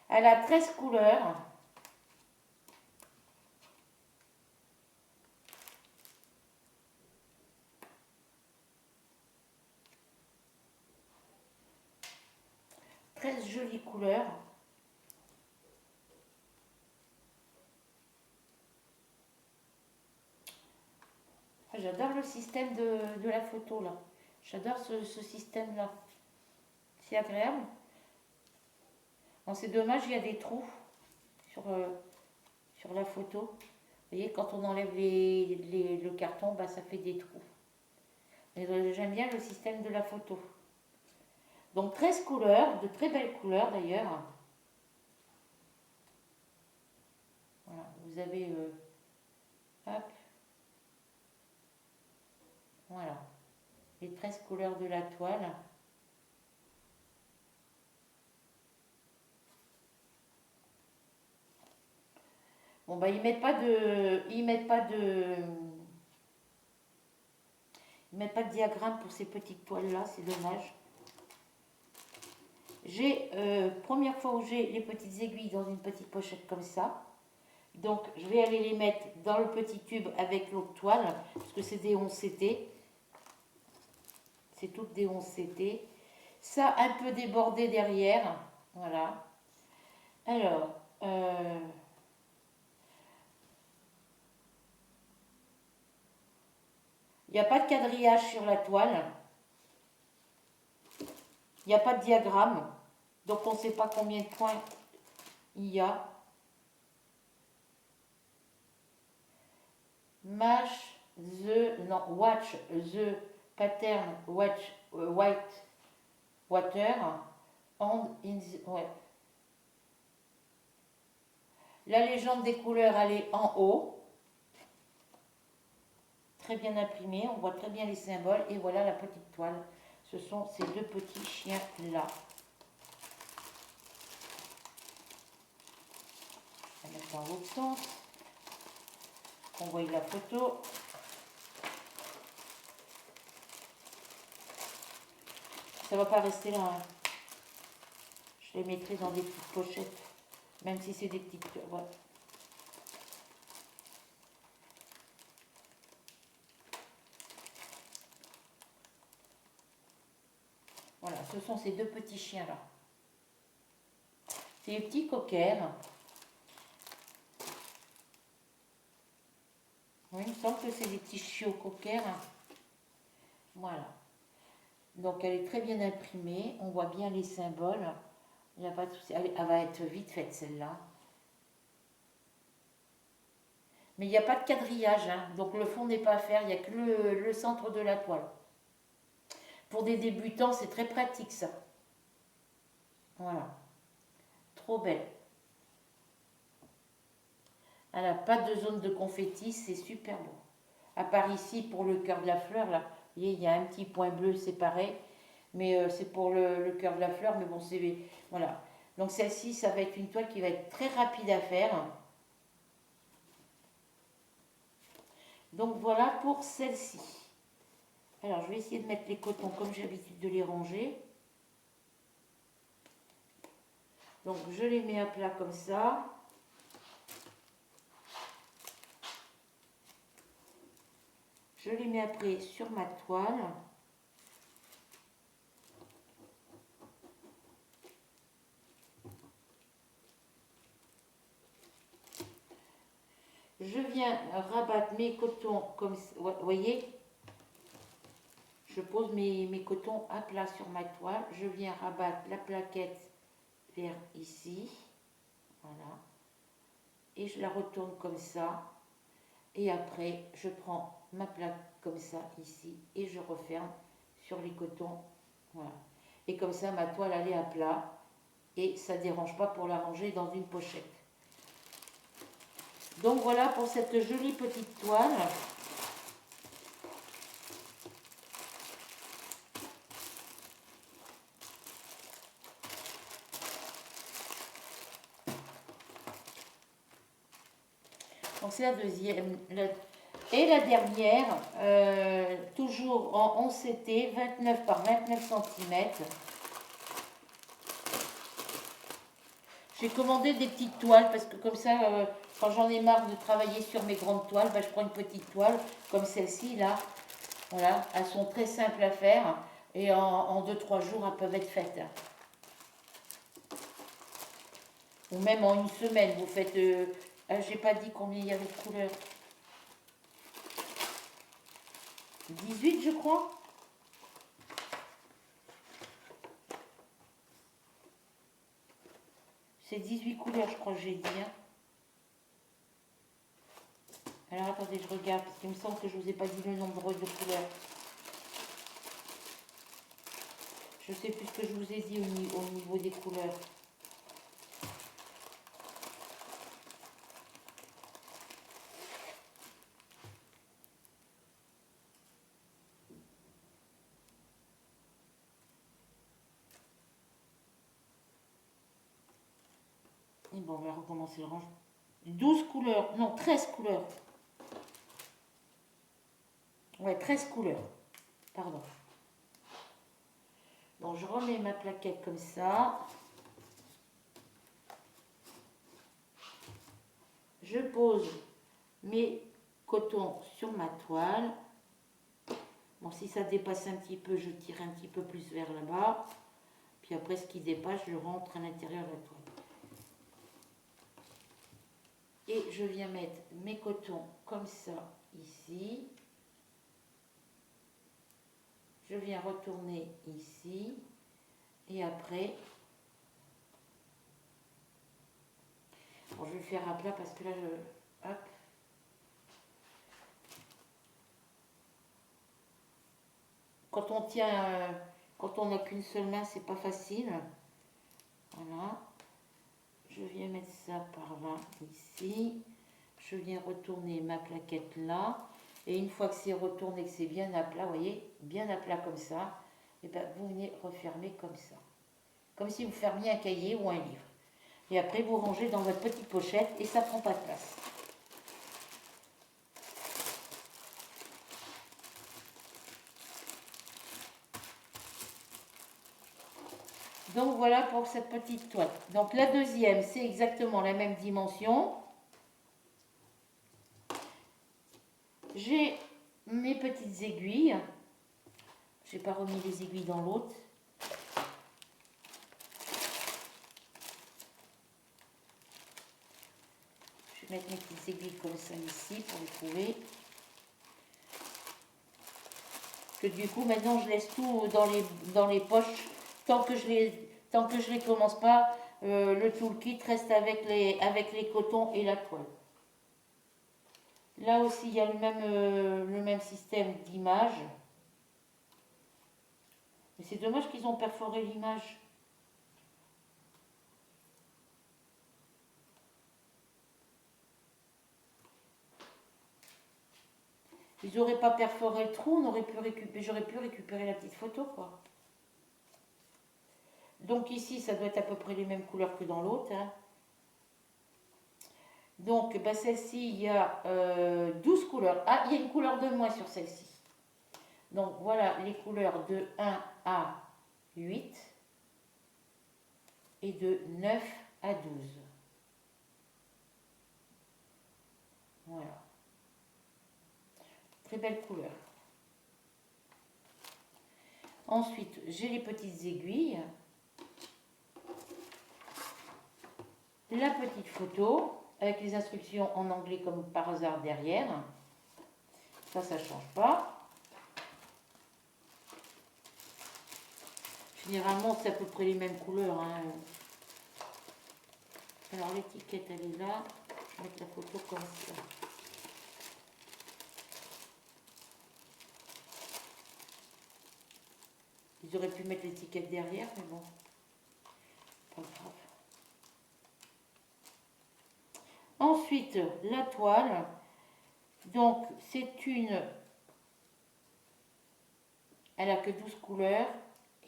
Elle a 13 couleurs. Jolies couleurs. J'adore le système de la photo là. J'adore ce système là. C'est agréable. Bon, c'est dommage, il y a des trous sur la photo. Vous voyez, quand on enlève le carton, bah, ça fait des trous. Mais j'aime bien le système de la photo. Donc 13 couleurs, de très belles couleurs d'ailleurs. Voilà, vous avez... hop. Voilà. Les 13 couleurs de la toile. Bon, bah, ils mettent pas de diagramme pour ces petites toiles-là, c'est dommage. J'ai, première fois où j'ai les petites aiguilles dans une petite pochette comme ça. Donc, je vais aller les mettre dans le petit tube avec l'autre toile, parce que c'est des 11 CT. C'est toutes des 11 CT. Ça, un peu débordé derrière. Voilà. Alors, il n'y a pas de quadrillage sur la toile. Il n'y a pas de diagramme. Donc, on ne sait pas combien de points il y a. Watch the pattern white water and in the, ouais. La légende des couleurs, elle est en haut. Très bien imprimée, on voit très bien les symboles. Et voilà la petite toile. Ce sont ces deux petits chiens-là. On va mettre dans l'autre sens. On voit la photo. Ça ne va pas rester là. Hein. Je les mettrai dans des petites pochettes. Même si c'est des petites... Ouais. Voilà, ce sont ces deux petits chiens-là. C'est les petits cockers. Oui, il me semble que c'est des petits chiots cockers. Voilà. Donc elle est très bien imprimée. On voit bien les symboles. Il n'y a pas de souci. Elle va être vite faite celle-là. Mais il n'y a pas de quadrillage. Hein. Donc le fond n'est pas à faire. Il n'y a que le centre de la toile. Pour des débutants, c'est très pratique ça. Voilà. Trop belle. Elle n'a pas de zone de confetti. C'est super beau. À part ici, pour le cœur de la fleur, là, vous voyez, il y a un petit point bleu séparé. Mais c'est pour le cœur de la fleur. Mais bon, c'est... Voilà. Donc celle-ci, ça va être une toile qui va être très rapide à faire. Donc voilà pour celle-ci. Alors je vais essayer de mettre les cotons comme j'ai l'habitude de les ranger. Donc je les mets à plat comme ça. Je les mets après sur ma toile. Je viens rabattre mes cotons comme ça. Vous voyez, je pose mes cotons à plat sur ma toile. Je viens rabattre la plaquette vers ici. Voilà. Et je la retourne comme ça. Et après, je prends ma plaque comme ça ici et je referme sur les cotons. Voilà. Et comme ça, ma toile, elle est à plat. Et ça ne dérange pas pour la ranger dans une pochette. Donc voilà pour cette jolie petite toile. Donc c'est la deuxième. Et la dernière, toujours en 11 CT, 29 par 29 cm. J'ai commandé des petites toiles parce que comme ça, quand j'en ai marre de travailler sur mes grandes toiles, bah, je prends une petite toile comme celle-ci là. Voilà, elles sont très simples à faire et en 2-3 jours, elles peuvent être faites. Ou même en une semaine, vous faites... j'ai pas dit combien il y avait de couleurs. 18 je crois. C'est 18 couleurs, je crois que j'ai dit. Hein. Alors attendez, je regarde, parce qu'il me semble que je ne vous ai pas dit le nombre de couleurs. Je sais plus ce que je vous ai dit au niveau des couleurs. Et bon, on va recommencer le rangement. 12 couleurs, non 13 couleurs. Ouais, 13 couleurs, pardon. Bon, je remets ma plaquette comme ça. Je pose mes cotons sur ma toile. Bon, si ça dépasse un petit peu, je tire un petit peu plus vers là-bas. Puis après, ce qui dépasse, je rentre à l'intérieur de la toile. Et je viens mettre mes cotons comme ça, ici. Je viens retourner ici. Et après, bon, je vais le faire à plat parce que là, hop. Quand on tient, quand on n'a qu'une seule main, c'est pas facile. Voilà. Je viens mettre ça par là, ici. Je viens retourner ma plaquette là. Et une fois que c'est retourné, que c'est bien à plat, vous voyez, bien à plat comme ça, et ben vous venez refermer comme ça. Comme si vous fermiez un cahier ou un livre. Et après, vous rangez dans votre petite pochette et ça ne prend pas de place. Donc voilà pour cette petite toile. Donc la deuxième, c'est exactement la même dimension. J'ai mes petites aiguilles. Je n'ai pas remis les aiguilles dans l'autre. Je vais mettre mes petites aiguilles comme ça ici pour les trouver. Que du coup maintenant je laisse tout dans les poches tant que je les commence pas. Le toolkit reste avec les cotons et la toile. Là aussi il y a le même système d'image. Mais c'est dommage qu'ils ont perforé l'image. Ils n'auraient pas perforé le trou, j'aurais pu récupérer la petite photo, quoi. Donc ici, ça doit être à peu près les mêmes couleurs que dans l'autre. Hein. Donc bah, celle-ci, il y a 12 couleurs. Ah, il y a une couleur de moins sur celle-ci. Donc voilà les couleurs de 1 à 8 et de 9 à 12. Voilà. Très belle couleur. Ensuite, j'ai les petites aiguilles. La petite photo avec les instructions en anglais comme par hasard derrière. Ça ne change pas. Généralement, c'est à peu près les mêmes couleurs. Hein. Alors, l'étiquette, elle est là. Je vais mettre la photo comme ça. Ils auraient pu mettre l'étiquette derrière, mais bon, pas grave. Ensuite, la toile. Donc, elle a que 12 couleurs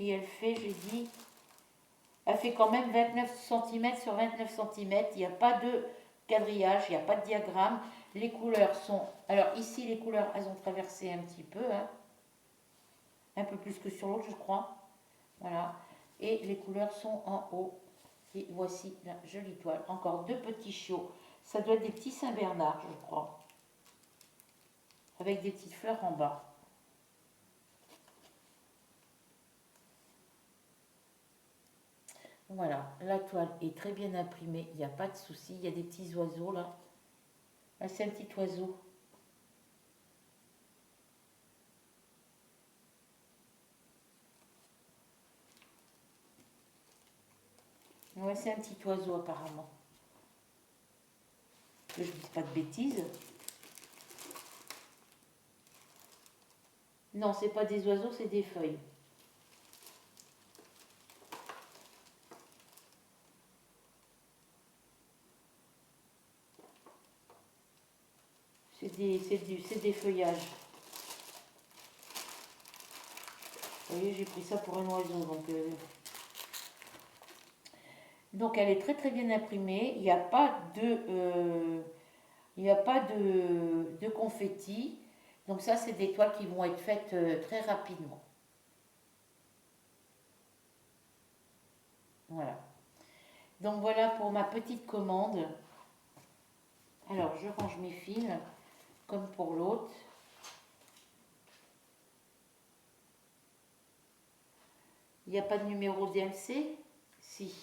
et elle fait, j'ai dit, elle fait quand même 29 cm sur 29 cm. Il n'y a pas de quadrillage, il n'y a pas de diagramme. Les couleurs sont... Alors ici, les couleurs, elles ont traversé un petit peu, hein, un peu plus que sur l'autre, je crois. Voilà. Et les couleurs sont en haut. Et voici la jolie toile. Encore deux petits chiots. Ça doit être des petits Saint-Bernard, je crois. Avec des petites fleurs en bas. Voilà, la toile est très bien imprimée, il n'y a pas de souci. Il y a des petits oiseaux là. Ah, c'est un petit oiseau. Ouais, c'est un petit oiseau apparemment. Que je ne dis pas de bêtises. Non, c'est pas des oiseaux, c'est des feuilles. C'est des feuillages. Vous voyez, j'ai pris ça pour un oiseau. Donc, Donc elle est très très bien imprimée. Il n'y a pas de confetti. Donc ça, c'est des toiles qui vont être faites très rapidement. Voilà. Donc voilà pour ma petite commande. Alors je range mes fils comme pour l'autre. Il n'y a pas de numéro DMC? Si,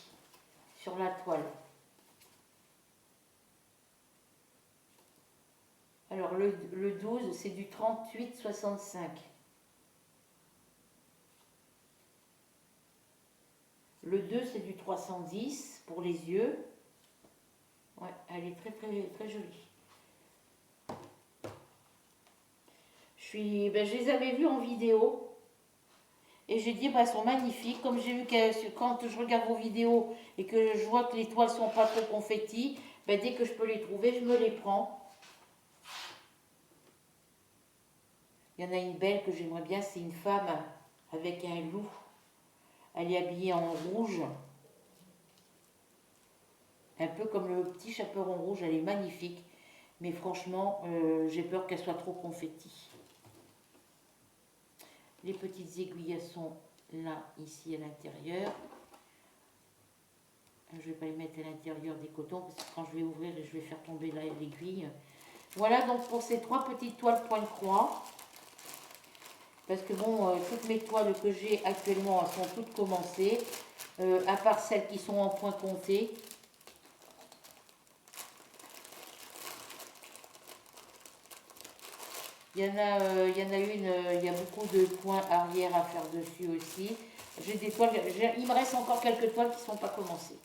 sur la toile. Alors le 12, c'est du 38,65. Le 2, c'est du 310 pour les yeux. Ouais, elle est très très très jolie. Je les avais vues en vidéo et j'ai dit, bah, elles sont magnifiques. Comme j'ai vu que quand je regarde vos vidéos et que je vois que les toiles sont pas trop confetti, bah, dès que je peux les trouver, je me les prends. Il y en a une belle que j'aimerais bien, c'est une femme avec un loup. Elle est habillée en rouge. Un peu comme le petit chaperon rouge, elle est magnifique. Mais franchement, j'ai peur qu'elle soit trop confetti. Les petites aiguilles sont là, ici à l'intérieur. Je ne vais pas les mettre à l'intérieur des cotons parce que quand je vais ouvrir, je vais faire tomber l'aiguille. Voilà donc pour ces 3 petites toiles point-croix. Parce que bon, toutes mes toiles que j'ai actuellement, elles sont toutes commencées. À part celles qui sont en point compté. Il y en a une, il y a beaucoup de points arrière à faire dessus aussi. J'ai des toiles, il me reste encore quelques toiles qui ne sont pas commencées.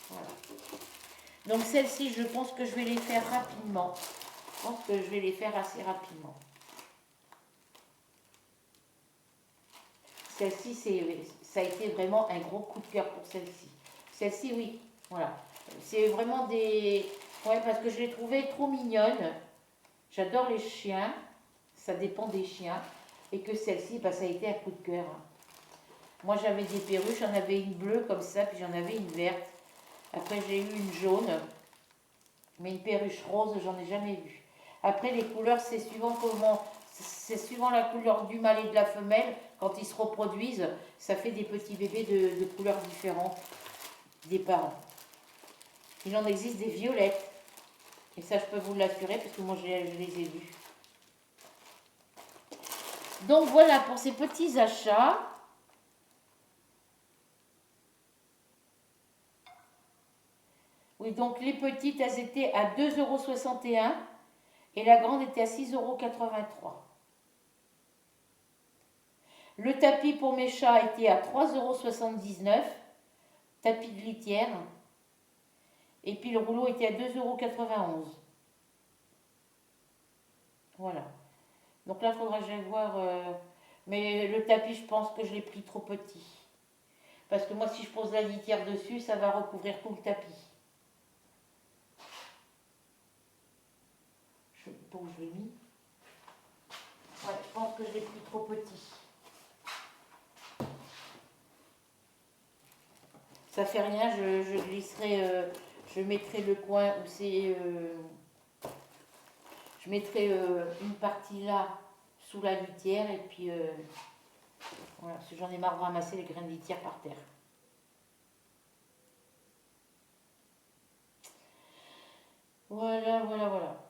Voilà. Donc celles-ci, je pense que je vais les faire rapidement. Je pense que je vais les faire assez rapidement. Celle-ci, ça a été vraiment un gros coup de cœur pour celle-ci. Celle-ci, oui. Voilà. C'est vraiment des... Ouais, parce que je l'ai trouvée trop mignonne. J'adore les chiens. Ça dépend des chiens. Et que celle-ci, bah, ça a été un coup de cœur. Moi, j'avais des perruches. J'en avais une bleue comme ça, puis j'en avais une verte. Après, j'ai eu une jaune. Mais une perruche rose, j'en ai jamais vu. Après, les couleurs, c'est suivant la couleur du mâle et de la femelle. Quand ils se reproduisent, ça fait des petits bébés de couleurs différentes des parents. Il en existe des violettes. Et ça, je peux vous l'assurer parce que moi, je les ai vus. Donc voilà pour ces petits achats. Oui, donc les petites, elles étaient à 2,61 € et la grande était à 6,83 €. Le tapis pour mes chats était à 3,79 €, tapis de litière. Et puis le rouleau était à 2,91 €. Voilà. Donc là, il faudra que j'aille voir. Mais le tapis, je pense que je l'ai pris trop petit. Parce que moi, si je pose la litière dessus, ça va recouvrir tout le tapis. Où je l'ai mis. Ouais, je pense que je l'ai pris trop petit. Ça fait rien, je glisserai, je mettrai le coin où c'est... je mettrai une partie là, sous la litière, et puis... voilà, parce que j'en ai marre de ramasser les grains de litière par terre. Voilà, voilà, voilà.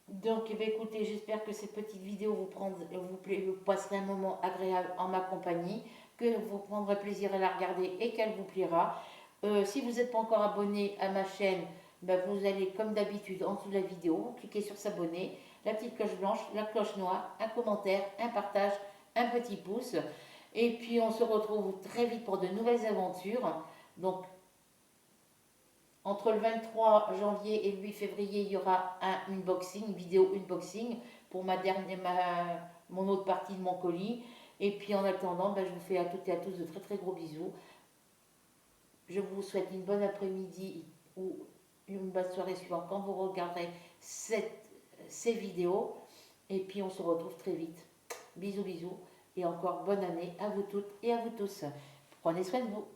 Donc, eh bien, écoutez, j'espère que cette petite vidéo vous passerez un moment agréable en ma compagnie, que vous prendrez plaisir à la regarder et qu'elle vous plaira. Si vous n'êtes pas encore abonné à ma chaîne, ben, vous allez comme d'habitude en dessous de la vidéo, vous cliquez sur s'abonner, la petite cloche blanche, la cloche noire, un commentaire, un partage, un petit pouce. Et puis on se retrouve très vite pour de nouvelles aventures. Donc entre le 23 janvier et le 8 février, il y aura un unboxing, une vidéo unboxing pour mon autre partie de mon colis. Et puis en attendant, ben, je vous fais à toutes et à tous de très très gros bisous. Je vous souhaite une bonne après-midi ou une bonne soirée suivante quand vous regarderez ces vidéos. Et puis on se retrouve très vite. Bisous bisous et encore bonne année à vous toutes et à vous tous. Prenez soin de vous.